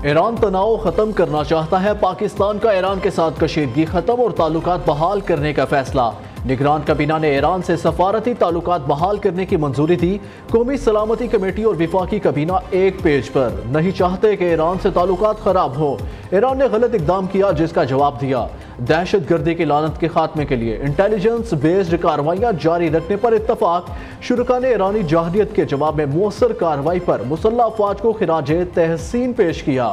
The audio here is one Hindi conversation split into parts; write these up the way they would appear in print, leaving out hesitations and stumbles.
ईरान तनाव खत्म करना चाहता है। पाकिस्तान का ईरान के साथ कशीदगी खत्म और ताल्लुकात बहाल करने का फैसला। निगरान काबीना ने ईरान से सफारती ताल्लुकात बहाल करने की मंजूरी दी। कौमी सलामती कमेटी और विफाकी काबीना एक पेज पर। नहीं चाहते कि ईरान से ताल्लुकात खराब हो। ईरान ने गलत इकदाम किया जिसका जवाब दिया। दहशत गर्दी की लानत के खात्मे के लिए इंटेलिजेंस बेस्ड कार्रवाइयां जारी रखने पर इत्तफाक। शुरका ने ईरानी जाहरियत के जवाब में मौसर कार्रवाई पर मुसल्लह अफवाज को खिराजे तहसीन पेश किया।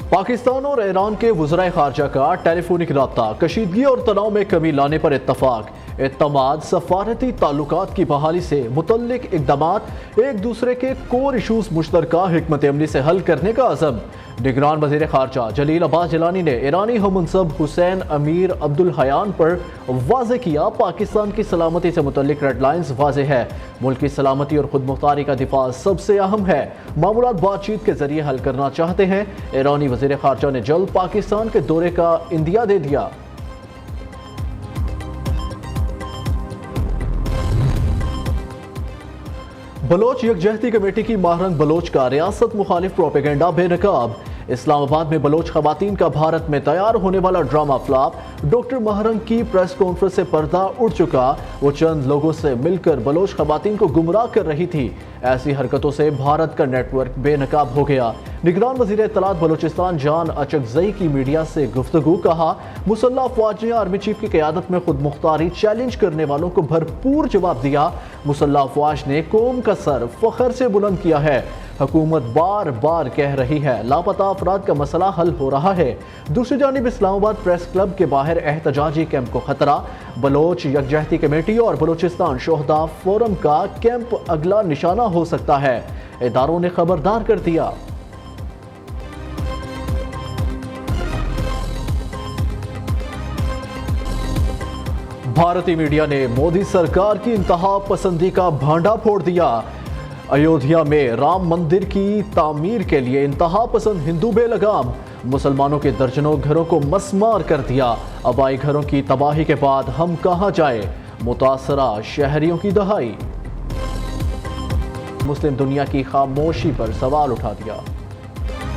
पाकिस्तान और ईरान के वज़राए खारजा का टेलीफोनिक रब्ता। कशीदगी और तनाव में कमी लाने पर इत्तफाक। एतमाद सफारती ताल्लुकात की बहाली से मुतल्लिक इक़दामात एक दूसरे के कोर इशूज़ मुश्तरका हिकमत अमली से हल करने का अज़म। निगरान वज़ीर खारजा जलील अब्बास जिलानी ने ईरानी हममनसब हुसैन अमीर अब्दुल हयान पर वाज़े किया, पाकिस्तान की सलामती से मुतल्लिक रेड लाइन्स वाज़े है। मुल्क की सलामती और खुद मुख्तारी का दिफा सबसे अहम है। मामूलात बातचीत के जरिए हल करना चाहते हैं। ईरानी वज़ीर खारजा ने जल्द पाकिस्तान के दौरे का इंदिया दे दिया। बलोच यकजहती कमेटी की माहरंग बलोच का रियासत मुखालिफ प्रोपेगेंडा बेनकाब। इस्लामाबाद में बलोच खवातीन का भारत में तैयार होने वाला ड्रामा फ्लॉप। डॉक्टर महरंग की प्रेस कॉन्फ्रेंस से पर्दा उड़ चुका। वो चंद लोगों से मिलकर बलोच खवातीन को गुमराह कर रही थी। ऐसी हरकतों से भारत का नेटवर्क बेनकाब हो गया। निगरान वज़ीर इत्तलात बलोचिस्तान जान अचकजई की मीडिया से गुफ्तगू। कहा, मुसल्लह अफवाज ने आर्मी चीफ की क़यादत में खुद मुख्तारी चैलेंज करने वालों को भरपूर जवाब दिया। मुसल्लह अफवाज ने कौम का सर फख्र से बुलंद किया है। हुकूमत बार बार कह रही है लापता अफराद का मसला हल हो रहा है। दूसरी जानिब इस्लामाबाद प्रेस क्लब के बाहर एहतजाजी कैंप को खतरा। बलोच यकजहती कमेटी और बलोचिस्तान शोहदा फोरम का कैंप अगला निशाना हो सकता है। इदारों ने खबरदार कर दिया। भारतीय मीडिया ने मोदी सरकार की इंतहा पसंदी का भांडा फोड़ दिया। अयोध्या में राम मंदिर की तामीर के लिए इंतहा पसंद हिंदू बेलगाम। मुसलमानों के दर्जनों घरों को मसमार कर दिया। आबाई घरों की तबाही के बाद हम कहां जाएं? मुतासरा शहरियों की दहाई। मुस्लिम दुनिया की खामोशी पर सवाल उठा दिया।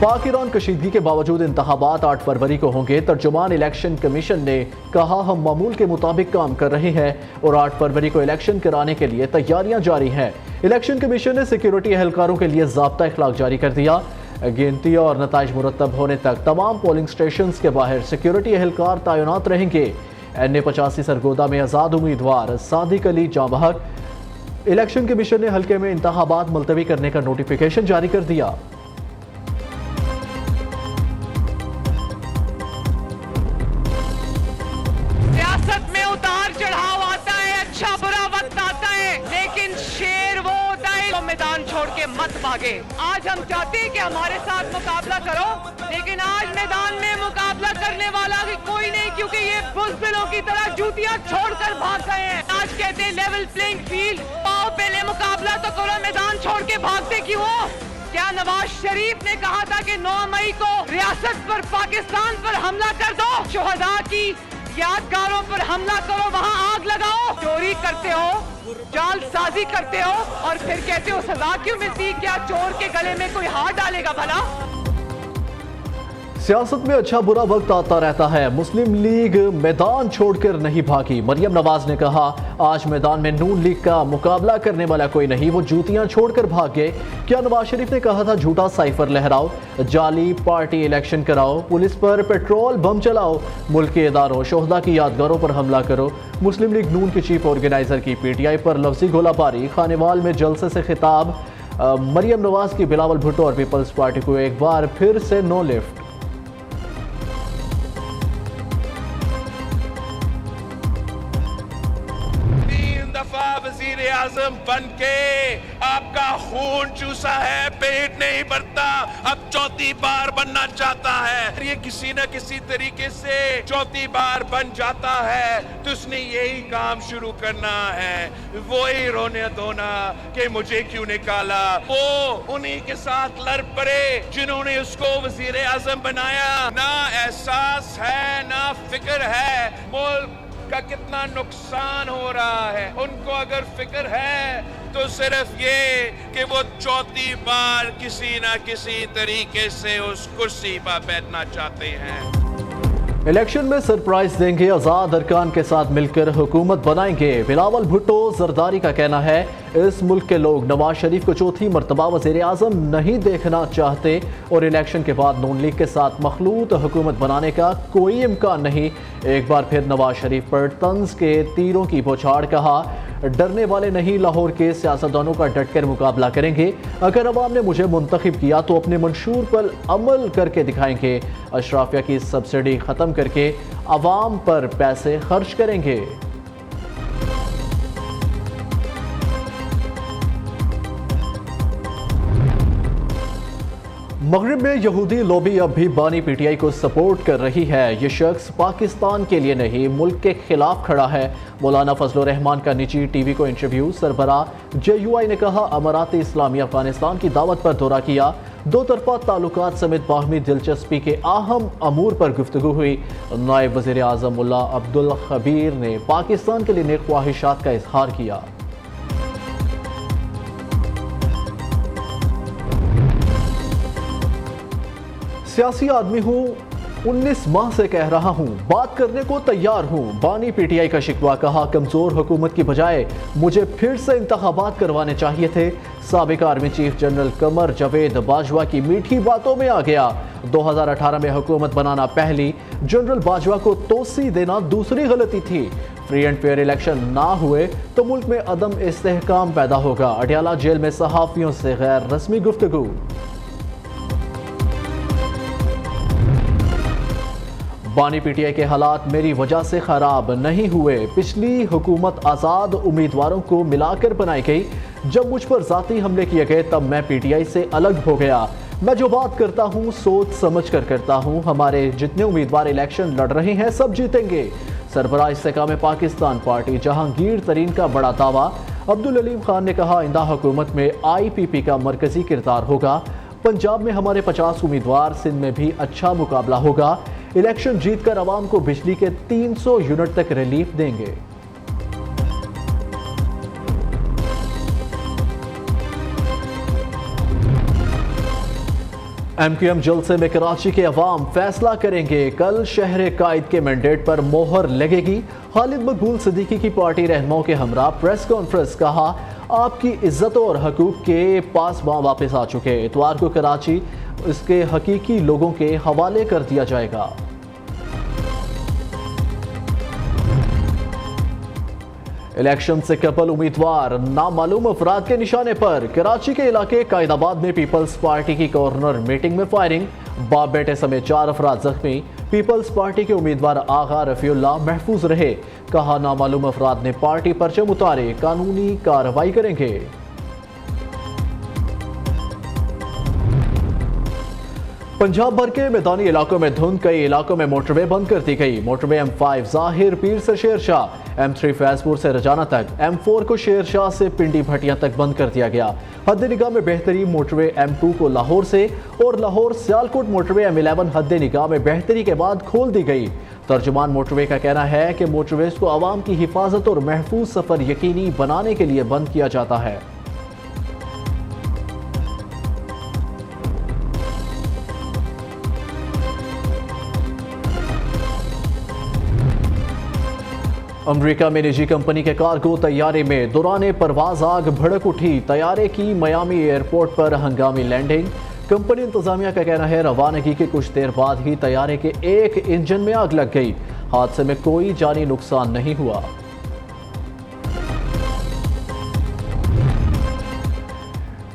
पाक ईरान कशीदगी के बावजूद इंतखाबात 8 फरवरी को होंगे। तर्जुमान इलेक्शन कमीशन ने कहा, हम मामूल के मुताबिक काम कर रहे हैं और 8 फरवरी को इलेक्शन कराने के लिए तैयारियां जारी हैं। इलेक्शन कमीशन ने सिक्योरिटी एहलकारों के लिए ज़ाब्ता इखलाक जारी कर दिया। गिनती और नताइज मुरतब होने तक तमाम पोलिंग स्टेशन के बाहर सिक्योरिटी एहलकार तैनात रहेंगे। NA-85 सरगोदा में आज़ाद उम्मीदवार सादिक अली जांबहक। इलेक्शन कमीशन ने हल्के में इंतखाबात मुलतवी करने का नोटिफिकेशन जारी कर दिया। मैदान छोड़ के मत भागे। आज हम चाहते हैं कि हमारे साथ मुकाबला करो, लेकिन आज मैदान में मुकाबला करने वाला भी कोई नहीं, क्योंकि ये बुज़दिलों की तरह जूतियां छोड़कर भाग गए हैं। आज कहते हैं लेवल प्लेइंग फील्ड, आओ पहले मुकाबला तो करो, मैदान छोड़ के भागते क्यों हो? क्या नवाज शरीफ ने कहा था कि 9 मई को रियासत पर पाकिस्तान पर हमला कर दो, शोहदा की यादगारों पर हमला करो, वहाँ आग लगाओ? चोरी करते हो, जालसाजी करते हो और फिर कहते हो सजा क्यों मिलती? क्या चोर के गले में कोई हाथ डालेगा भला? सियासत में अच्छा बुरा वक्त आता रहता है। मुस्लिम लीग मैदान छोड़कर नहीं भागी। मरियम नवाज ने कहा, आज मैदान में नून लीग का मुकाबला करने वाला कोई नहीं, वो जूतियां छोड़कर भाग गए। क्या नवाज शरीफ ने कहा था झूठा साइफर लहराओ, जाली पार्टी इलेक्शन कराओ, पुलिस पर पेट्रोल बम चलाओ, मुल्क के इदारों शोहदा की यादगारों पर हमला करो। मुस्लिम लीग नून की चीफ ऑर्गेनाइजर की PTI पर लफ्जी गोलाबारी। खानेवाल में जलसे से खिताब। मरियम नवाज की बिलावल भुट्टो और पीपल्स पार्टी को एक बार फिर से नो लिफ्ट। वज़ीर आज़म बन के आपका खून चूसा है, पेट नहीं भरता, अब 4थी बार बनना चाहता है। ये किसी न किसी तरीके से 4थी बार बन जाता है तो उसने यही काम शुरू करना है, वो ही रोने धोना कि मुझे क्यों निकाला। वो उन्हीं के साथ लड़ पड़े जिन्होंने उसको वज़ीर आज़म बनाया। ना एहसास है ना फिक्र है मुल्क का कितना नुकसान हो रहा है। उनको अगर फिक्र है तो सिर्फ ये कि वो चौथी बार किसी ना किसी तरीके से उस कुर्सी पर बैठना चाहते हैं। इलेक्शन में सरप्राइज देंगे, आजाद अरकान के साथ मिलकर हुकूमत बनाएंगे। बिलावल भुट्टो जरदारी का कहना है इस मुल्क के लोग नवाज शरीफ को चौथी मरतबा वज़ीर आज़म नहीं देखना चाहते और इलेक्शन के बाद नून लीग के साथ मखलूत हुकूमत बनाने का कोई इम्कान नहीं। एक बार फिर नवाज शरीफ पर तंज के तीरों की बौछार, कहा डरने वाले नहीं, लाहौर के सियासतदानों का डटकर मुकाबला करेंगे। अगर अवाम ने मुझे मुंतखब किया तो अपने मंशूर पर अमल करके दिखाएंगे। अशराफिया की सब्सिडी ख़त्म करके अवाम पर पैसे खर्च करेंगे। मगरिब में यहूदी लॉबी अब भी बानी पीटीआई को सपोर्ट कर रही है। ये शख्स पाकिस्तान के लिए नहीं मुल्क के खिलाफ खड़ा है। मौलाना फजल रहमान का निजी टीवी को इंटरव्यू। सरबरा JUI ने कहा अमारात इस्लामी अफगानिस्तान की दावत पर दौरा किया। दो तरफा ताल्लुकात समेत बाहमी दिलचस्पी के अहम अमूर पर गुफ्तगू हुई। नायब वज़ीर आज़म मुल्ला अब्दुल खबीर ने पाकिस्तान के लिए नेक ख्वाहिशात का इजहार किया। सियासी आदमी हूँ, 19 माह से कह रहा हूँ, बात करने को तैयार हूँ। बानी पीटीआई का शिकवा, कहा कमजोर हुकूमत की बजाय मुझे फिर से इंतखाबात करवाने चाहिए थे। साबिक army chief general Qamar Javed Bajwa की मीठी बातों में आ गया। 2018 में हुकूमत बनाना पहली, जनरल बाजवा को तोसी देना दूसरी गलती थी। फ्री एंड फेयर इलेक्शन ना हुए तो मुल्क में अदम इस्तेहकाम पैदा होगा। अडयाला जेल में सहाफियों से गैर रस्मी गुफ्तगू। बानी पीटीआई के हालात मेरी वजह से खराब नहीं हुए। पिछली हुकूमत आज़ाद उम्मीदवारों को मिलाकर बनाई गई। जब मुझ पर जाती हमले किए गए तब मैं पीटीआई से अलग हो गया। मैं जो बात करता हूँ सोच समझ कर करता हूँ। हमारे जितने उम्मीदवार इलेक्शन लड़ रहे हैं सब जीतेंगे। सरबराह इस्तेकाम पाकिस्तान पार्टी जहांगीर तरीन का बड़ा दावा। अब्दुल अलीम खान ने कहा आइंदा हुकूमत में IPP का मरकजी किरदार होगा। पंजाब में हमारे 50 उम्मीदवार, सिंध में भी अच्छा मुकाबला होगा। इलेक्शन जीतकर आवाम को बिजली के 300 यूनिट तक रिलीफ देंगे। MQM जलसे में कराची के अवाम फैसला करेंगे। कल शहर कायद के मैंडेट पर मोहर लगेगी। खालिद मकबूल सिद्दीकी की पार्टी रहनुमाओं के हमरा प्रेस कॉन्फ्रेंस, कहा आपकी इज्जतों और हकूक के पास वापस आ चुके। इतवार को कराची इसके हकीकी लोगों के हवाले कर दिया जाएगा। इलेक्शन से कपल उम्मीदवार नामालूम अफराद के निशाने पर। कराची के इलाके कायदाबाद में पीपल्स पार्टी की कॉर्नर मीटिंग में फायरिंग। बाप बेटे समेत 4 अफराद जख्मी। पीपल्स पार्टी के उम्मीदवार आगा रफीउल्लाह महफूज रहे। कहा नामालूम अफराद ने पार्टी परचम उतारे, कानूनी कार्रवाई करेंगे। पंजाब भर के मैदानी इलाकों में धुंध, कई इलाकों में मोटरवे बंद कर दी गई। मोटरवे M5 जाहिर पीर से शेरशाह, M3 फैजपुर से रजाना तक, M4 को शेरशाह से पिंडी भटिया तक बंद कर दिया गया। हद निगाह में बेहतरी मोटरवे M2 को लाहौर से और लाहौर सियालकोट मोटरवे M11 हद निगाह में बेहतरी के बाद खोल दी गई। तर्जुमान मोटरवे का कहना है कि मोटरवेज को आवाम की हिफाजत और महफूज सफर यकीनी बनाने के लिए बंद किया जाता है। अमेरिका में निजी कंपनी के कार्गो तैयारे में दौरान परवाज आग भड़क उठी। तैयारे की मियामी एयरपोर्ट पर हंगामी लैंडिंग। कंपनी इंतजामिया का कहना है रवानगी के कुछ देर बाद ही तैयारे के एक इंजन में आग लग गई। हादसे में कोई जानी नुकसान नहीं हुआ।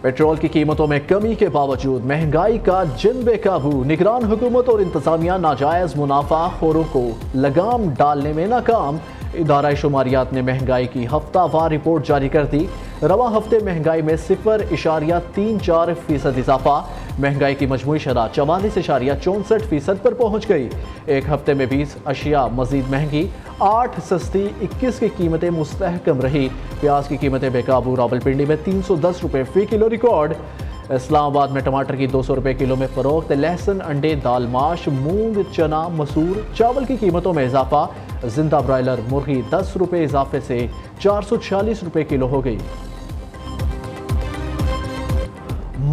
पेट्रोल की कीमतों में कमी के बावजूद महंगाई का जिन बेकाबू। निगरान हुकूमत और इंतजामिया नाजायज मुनाफा खोरों को लगाम डालने में नाकाम। इदारा शुमारियात ने महंगाई की हफ्तावार रिपोर्ट जारी कर दी। रवा हफ्ते महंगाई में 0.34% इजाफा। महंगाई की मजमूई शरह 44.64% पर पहुंच गई। एक हफ्ते में 20 अशिया मजीद महंगी, 8 सस्ती, 21 की कीमतें मुस्तहकम रही। प्याज की कीमतें बेकाबू। रावलपिंडी में 310 रुपये फी किलो रिकॉर्ड। इस्लामाबाद में टमाटर की 200 रुपये किलो में फरोख्त। लहसुन, अंडे, दाल, माश, मूंग, चना, मसूर, चावल की कीमतों में इजाफा। जिंदा ब्रायलर मुर्गी 10 रुपए इजाफे से 446 रुपए किलो हो गई।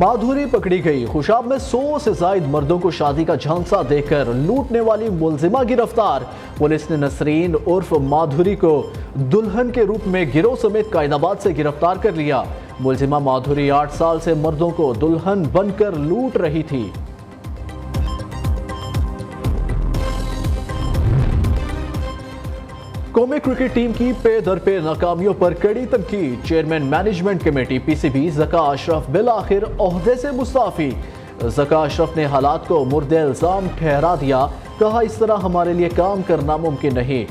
माधुरी पकड़ी गई। खुशाब में 100 से जायद मर्दों को शादी का झांसा देकर लूटने वाली मुलजिमा गिरफ्तार। पुलिस ने नसरीन उर्फ माधुरी को दुल्हन के रूप में गिरोह समेत कायदाबाद से गिरफ्तार कर लिया। मुलजिमा माधुरी 8 साल से मर्दों को दुल्हन बनकर लूट रही थी। कौमी क्रिकेट टीम की पे दर पे नाकामियों पर कड़ी तनकीद। Chairman management committee PCB Zaka Ashraf bill आखिर ओहदे से मुस्ताफी। ज़का अशरफ ने हालात को मुर्दे इल्जाम ठहरा दिया। कहा, इस तरह हमारे लिए काम करना मुमकिन नहीं।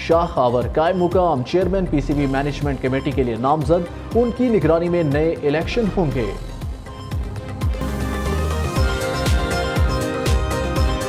शाह खावर कायम मुकाम चेयरमैन पीसीबी मैनेजमेंट कमेटी के लिए नामजद। उनकी निगरानी में नए इलेक्शन होंगे।